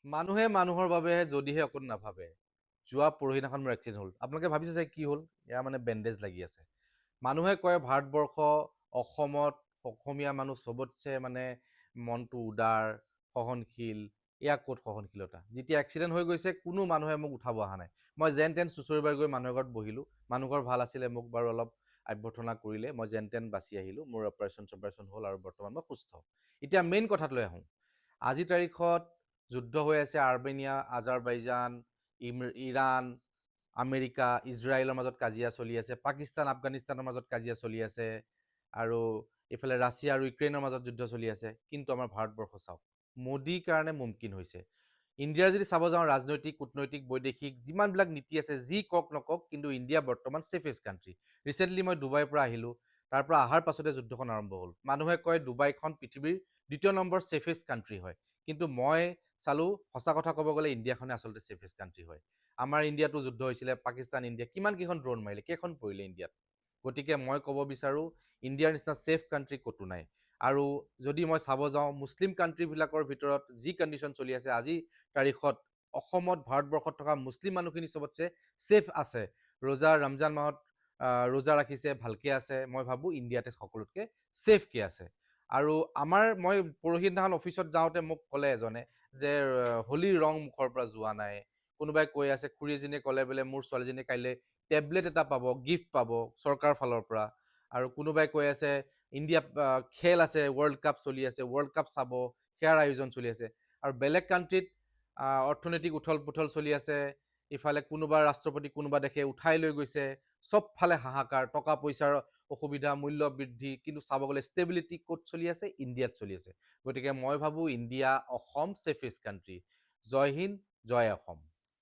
মানুহে মানুহৰ বাবে যদিহে অকণ নাভাবে। যোৱা পৰহিদিনাখন মোৰ এক্সিডেণ্ট হ'ল। আপোনালোকে ভাবিছে যে কি হ'ল? ইয়াৰ মানে বেণ্ডেজ লাগি আছে। মানুহে কয় ভাৰতবৰ্ষ, অসমত অসমীয়া মানুহ চবতছে মানে মনটো উদাৰ, সহনশীল। এয়া ক'ত সহনশীলতা? যেতিয়া এক্সিডেণ্ট হৈ গৈছে কোনো মানুহে মোক উঠাব অহা নাই। মই যেন তেন চুচৰিবাৰ গৈ মানুহৰ ঘৰত বহিলোঁ। মানুহ ঘৰ ভাল আছিলে, মোক বাৰু অলপ অভ্যৰ্থনা কৰিলে। মই যেন তেন বাচি আহিলোঁ। মোৰ অপাৰেশ্যন হ'ল আৰু বৰ্তমান মই সুস্থ। এতিয়া মেইন কথাটোলৈ আহোঁ। আজিৰ তাৰিখত যুদ্ধ হৈ আছে আৰ্মেনিয়া, আজাৰবাইজান, ইৰাণ, আমেৰিকা, ইজৰাইলৰ মাজত কাজিয়া চলি আছে, পাকিস্তান, আফগানিস্তানৰ মাজত কাজিয়া চলি আছে, আৰু এইফালে ৰাছিয়া আৰু ইউক্ৰেইনৰ মাজত যুদ্ধ চলি আছে। কিন্তু আমাৰ ভাৰতবৰ্ষ চাওক, মোদীৰ কাৰণে মুমকিন হৈছে। ইণ্ডিয়াৰ যদি চাব যাওঁ ৰাজনৈতিক, কূটনৈতিক, বৈদেশিক যিমানবিলাক নীতি আছে, যি কওক নকওক, কিন্তু ইণ্ডিয়া বৰ্তমান ছেফেষ্ট কাণ্ট্ৰি। ৰিচেণ্টলি মই ডুবাইৰ পৰা আহিলোঁ। তাৰ পৰা অহাৰ পাছতে যুদ্ধখন আৰম্ভ হ'ল। মানুহে কয় ডুবাইখন পৃথিৱীৰ ২য় নম্বৰ ছেফেষ্ট কাণ্ট্ৰি হয়। কিন্তু মই চালোঁ, সঁচা কথা ক'ব গ'লে ইণ্ডিয়াখনে আচলতে ছেফেষ্ট কাণ্ট্ৰি হয়। আমাৰ ইণ্ডিয়াতো যুদ্ধ হৈছিলে, পাকিস্তান, ইণ্ডিয়া কিমানকেইখন ড্ৰোন মাৰিলে, কেইখন পৰিলে ইণ্ডিয়াত? গতিকে মই ক'ব বিচাৰোঁ ইণ্ডিয়াৰ নিচিনা ছেফ কাণ্ট্ৰি ক'তো নাই। আৰু যদি মই চাব যাওঁ মুছলিম কাণ্ট্ৰিবিলাকৰ ভিতৰত যি কণ্ডিশ্যন চলি আছে আজি তাৰিখত, অসমত, ভাৰতবৰ্ষত থকা মুছলিম মানুহখিনি চবতছে ছেফ আছে। ৰমজান মাহত ৰোজা ৰাখিছে, ভালকৈ আছে। মই ভাবোঁ ইণ্ডিয়াতে সকলোতকৈ ছেফকৈ আছে। আৰু মই পৰহিদিনাখন অফিচত যাওঁতে মোক ক'লে এজনে যে হোলীৰ ৰং মুখৰ পৰা যোৱা নাই। কোনোবাই কৈ আছে, খুৰী এজনীয়ে ক'লে বোলে মোৰ ছোৱালীজনীয়ে কাইলৈ টেবলেট এটা পাব, গিফ্ট পাব চৰকাৰৰ ফালৰ পৰা। আৰু কোনোবাই কৈ আছে ইণ্ডিয়া খেল আছে, ৱৰ্ল্ড কাপ চলি আছে, ৱৰ্ল্ড কাপ চাব, সেয়াৰ আয়োজন চলি আছে। আৰু বেলেগ কাণ্ট্ৰিত অৰ্থনৈতিক উথল পুথল চলি আছে। ইফালে কোনোবা ৰাষ্ট্ৰপতি কোনোবা দেশে উঠাই লৈ গৈছে, চবফালে হাহাকাৰ, টকা পইচাৰ অসুবিধা, মূল্য বৃদ্ধি। কিন্তু চাব গ'লে ষ্টেবিলিটি ক'ত চলি আছে? ইণ্ডিয়াত চলি আছে। গতিকে মই ভাবোঁ ইণ্ডিয়া, অসম ছেফেষ্ট কাণ্ট্ৰি। জয় হিন্দ, জয় অসম।